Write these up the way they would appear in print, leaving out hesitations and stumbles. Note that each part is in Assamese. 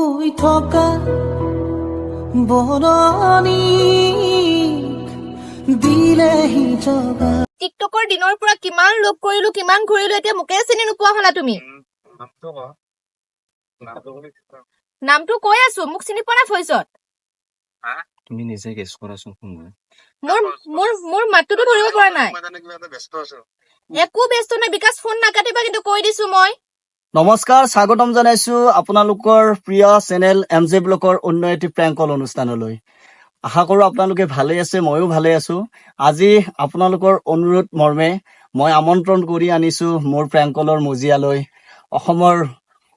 হৈ থকা বৰণি দিলেহি জগা টিকটকৰ দিনৰ পৰা কিমান লগ কৰিলো কিমান ঘূৰিলো এতিয়া মোকে চিনি নোপোৱা হলা তুমি নামটো কৈ আছো মোক চিনি পোৱা নাই ভইচত তুমি নিজে গেছ কৰাচোন কোন মোৰ মাতটোতো ধৰিব পৰা নাই একো ব্যস্ত নাই বিকাশ ফোন নাকাটিবা কিন্তু কৈ দিছো মই নমস্কাৰ স্বাগতম জনাইছো আপোনালোকৰ প্ৰিয় চেনেল MJ ব্লকৰ অন্য এটি প্ৰেংক কল অনুষ্ঠানলৈ আশা কৰো আপোনালোকে ভালে আছে ময়ো ভালে আছো আজি আপোনালোকৰ অনুৰোধ মৰ্মে মই আমন্ত্ৰণ কৰি আনিছো মোৰ প্ৰেংক কলৰ মজিয়ালৈ অসমৰ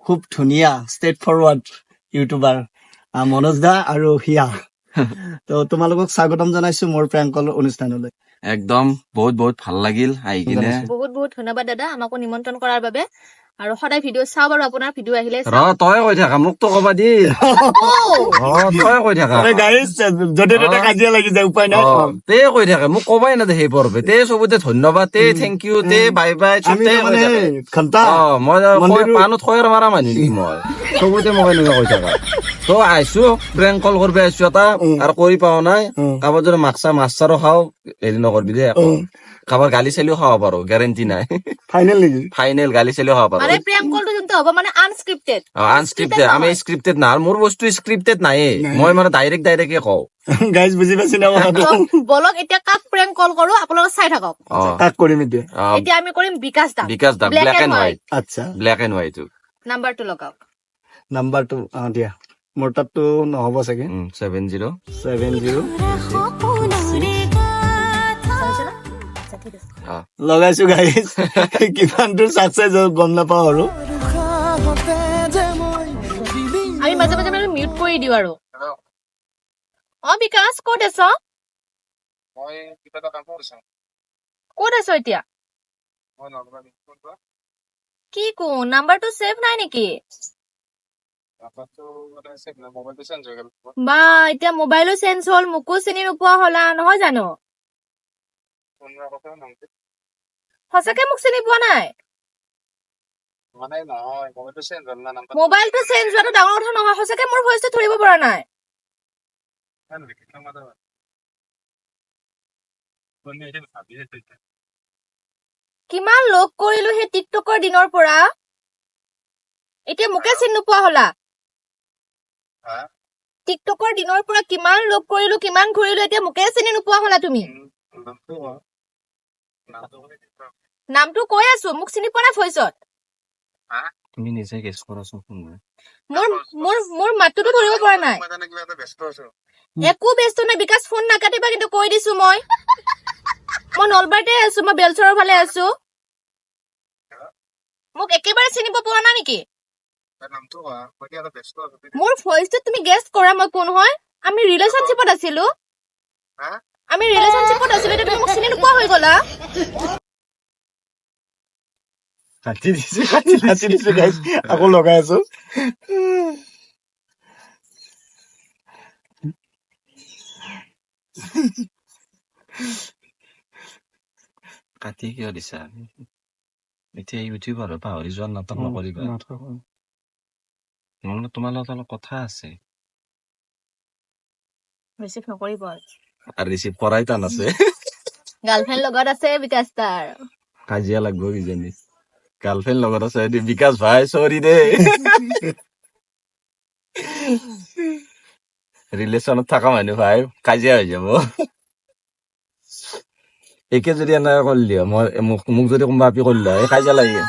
খুব ধুনীয়া ষ্টেট ফৰৱাৰ্ড ইউটিউবাৰ মনোজ দা আৰু হিয়া তো তোমালোকক স্বাগতম জনাইছো মোৰ প্ৰেংক কল অনুষ্ঠানলৈ একদম বহুত বহুত ভাল লাগিল আহি কিনে বহুত বহুত ধন্যবাদ দাদা আমাকো নিমন্ত্ৰণ কৰাৰ বাবে আৰু সদায় ভিডিঅ' চাওঁ বাৰু আপোনাৰ ভিডিঅ' আহিলে তই কৈ থাকা মোক তো কবা দি তই কৈ থাকা য'তে ত'তে কাজিয়া লাগি যায় উপায় নাই তে কৈ থাকে মোক কবাই না সেই পৰ্বে তে চবতে ধন্যবাদ তে থেংক ইউ তে বাই বাই মই পানত খয়াৰ মাৰা মানুহ নেকি মই চবতে মোক এনেকুৱা কৈ থাকা তো আহিছো প্ৰেংক কল কৰিব আহিছো এটা আৰু কৰি পাও নাই কাৰোবাৰ যদি মাছ চাৰো খাও হেৰি নকৰবি দে কাৰোবাৰ গালি চালিও খাব পাৰো গেৰেণ্টি নাই ফাইনেল নেকি ফাইনেল গালি চালিও খাব পাৰো মানে প্ৰেংক কলটো যোনটো হ'ব মানে আনস্ক্ৰিপ্টেড আনস্ক্ৰিপ্টেড আমি স্ক্ৰিপ্টেড না মোৰ বস্তু স্ক্ৰিপ্টেড নাই মই মানে ডাইৰেক্টে কওঁ গাইজ বুজি পাইছি না কথাটো বলক এতিয়া কাক প্ৰেংক কল কৰো আপোনালোকে চাই থাকক কাক কৰিম এতিয়া এতিয়া আমি কৰিম বিকাশ দা ব্লেক এণ্ড হোৱাইট আচ্ছা ব্লেক এণ্ড হোৱাইট নাম্বাৰটো লগাওক নাম্বাৰটো দিয়া মোৰ তাততো নহ'ব চাগে 70 লগাইছো গাইজ কিমান দূৰ চাকচেছ গম নাপাওঁ আৰু আমি মাজে মাজে মানে মিউট কৰি দিওঁ আৰু বিকাশ ক'ত আছ ক'ত আছ এতিয়া কি কো নাম্বাৰটো ছেভ নাই নেকি বা এতিয়া মোবাইলো চেঞ্জ হ'ল মোকো চিনি নোপোৱা হলা নহয় জানো সঁচাকে মোক চিনি পোৱা নাই মোবাইলটো চেঞ্জ হোৱাটো ডাঙৰ কথা নহয় সঁচাকে মোৰ ভইচটো ধৰিব পৰা নাই কিমান লগ কৰিলো সেই টিকটকৰ দিনৰ পৰা এতিয়া মোকে চিনি নোপোৱা হলা টিকটকৰ দিনৰ পৰা কিমান লগ কৰিলো কিমান ঘূৰিলো এতিয়া মোকে চিনি নোপোৱা হলা তুমি নামটো কৈ আছো মোক চিনি পোৱা নাই ভইচত তুমি নিজে গেছ কৰাচোন কোন মোৰ মাতটোতো ধৰিব পৰা নাই একো ব্যস্ত নাই বিকাশ ফোন নাকাটিবা কিন্তু কৈ দিছো মই নলবাৰীতে আছো মই বেলচৰৰ ফালে আছো মোক একেবাৰে চিনিব পৰা নাই নেকি মোৰ ভইচটো তুমি গেছ কৰা মই কোন হয় আমি ৰিলেশ্যনশ্বিপত আছিলো এতিয়া তুমি মোক চিনি নোপোৱা হৈ গলা কাটি দিছো গাইজ আকৌ লগাই আছো কাটি কিয় দিছা এতিয়া ইউটিউবৰ পাহৰি যোৱা নাটক নকৰিবা তোমাৰ লগত অলপ কথা আছে ৰিচিভ নকৰিব আৰু ৰিচিভ কৰাই টান আছে গাৰ্লফ্ৰেণ্ড লগত আছে বিকাশ তাৰ কাজিয়া লাগব কিজানি গাৰ্লফ্ৰেণ্ড লগত আছে বিকাশ ভাই চৰি দে ৰিলেশ্যনত থকা মানুহ ভাই কাজিয়া হৈ যাব একে যদি এনেকে কৰিলি মই মোক যদি কোনোবা আপি কৰিলে কাজিয়া লাগে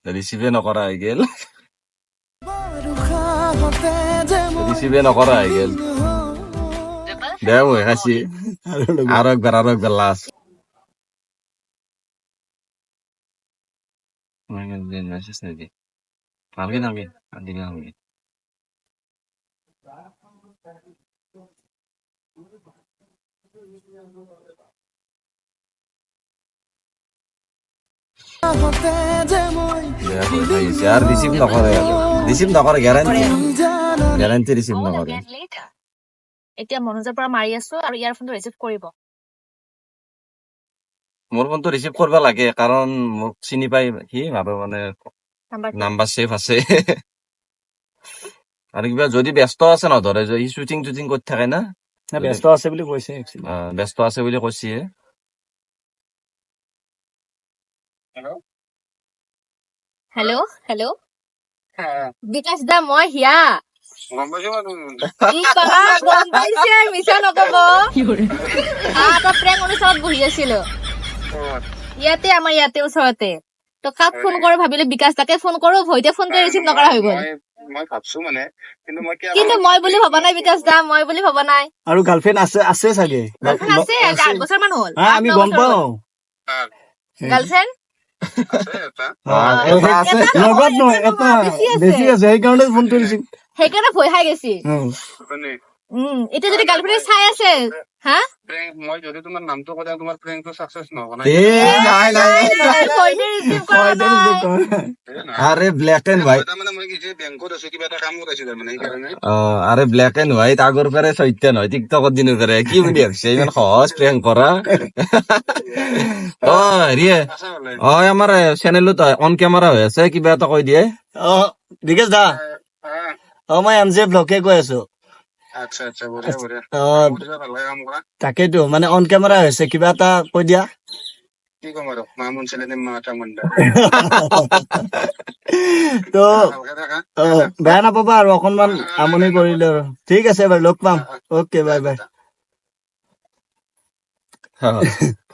ৰিচিভে নকৰা হৈ গেল দে মই হাসি আৰো একবাৰ লাস্ট মেসেজ নাকি নামগে আৰ ৰিসিভ নকৰে গ্যাৰান্টি ৰিসিভ নকৰে এতিয়া মনোজৰ পৰা মাৰি আছো আৰু ইয়াৰ ফোনটো ৰিচিভ কৰিব মোৰ ফোনটো ৰিচিভ কৰিব লাগে কাৰণ মোক চিনি পাই সি ভাবে মানে নাম্বাৰ ছেভ আছে আৰু কিবা যদি ব্যস্ত আছে নধৰে সি শ্বুটিং টুটিং কৰি থাকে না ব্যস্ত আছে বুলি কৈছে actually। ব্যস্ত আছে বুলি কৈছে হেল্ল' হেল্ল' বিকাশ দা মই হিয়া ই বাবা গম পাইছে মিছা নকব এটা প্ৰেংক অনুষ্ঠানত বহি আছিলো ইয়াতে আমাৰ ইয়াতে ওচৰতে তো কাক ফোন কৰো ভাবিলে বিকাশ দাকে ফোন কৰো ভয়তে ফোনটো ৰিচিভ নকৰা হৈ গ'ল মই ভাবছো মানে কিন্তু মই বুলি ভবা নাই বিকাশ দা মই বুলি ভবা নাই আৰু গাৰ্লফ্ৰেণ্ড আছে চাগে গাৰ্লফ্ৰেণ্ড আছে 8 বছৰ মান হ'ল আমি গম পাওঁ গাৰ্লফ্ৰেণ্ড আছে লগত নহয় এটা বেছি আছে সেইকাৰণে ফোন কৰিছিল সেইকাৰণে ভয় খাই গেছি এতিয়া যদি গাৰ্লফ্ৰেণ্ড চাই আছে হা মই যদি তোমাৰ নামটো কৈ দিওঁ তোমাৰ প্ৰেংকটো সাকসেস নহব না ভয়তে ৰিচিভ কৰা নাই আরে ব্ল্যাক এন্ড হোয়াইট মানে মই কি বেংকত আছো কিবা এটা কাম কৰাইছো মানে সেইকাৰণে আৰে ব্ল্যাক এন্ড হোয়াইট আগৰ পৰাই সত্য নহয় টিকটকত দিনৰ পৰাই কি বুলি ভাবিছে ইমান সহজ প্ৰেংক কৰা অ হেৰিয়ে আমাৰ চেনেলত অন কেমেৰা হৈ আছে কিবা এটা কৈ দিয়ে বিকাশ দা মই এম জে ব্লকে কৈ আছো আচ্ছা আচ্ছা বঢ়িয়া বঢ়িয়া ভালকে কাম কৰা তাকেইতো মানে অন কেমেৰা হৈছে কিবা এটা কৈ দিয়া কি কম আৰু মামুন ছেলেনে মাতা মণ্ডা তো ভালকে থাকা বেয়া নাপাবা আৰু অকনমান আমনি কৰিলে আৰু ঠিক আছে বাৰু লগ পাম অকে বাই বাই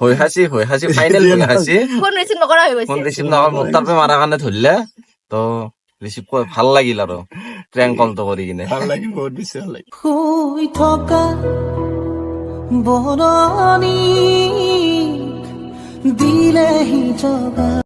হৈ খাইছি ফাইনেল হৈ খাইছি ফোন ৰিচিভ নকৰা হৈ গৈছে ফোন ৰিচিভ নকৰ মোৰ তাৰপে মাৰা কাৰণে ধৰিলে তো ৰিচিভ কৰি ভাল লাগিল আৰু প্ৰেংক কলটো কৰি কিনে ভাল লাগি বহুত বেছি ভাল লাগি শুই থকা বৰণি দিলেহি জগা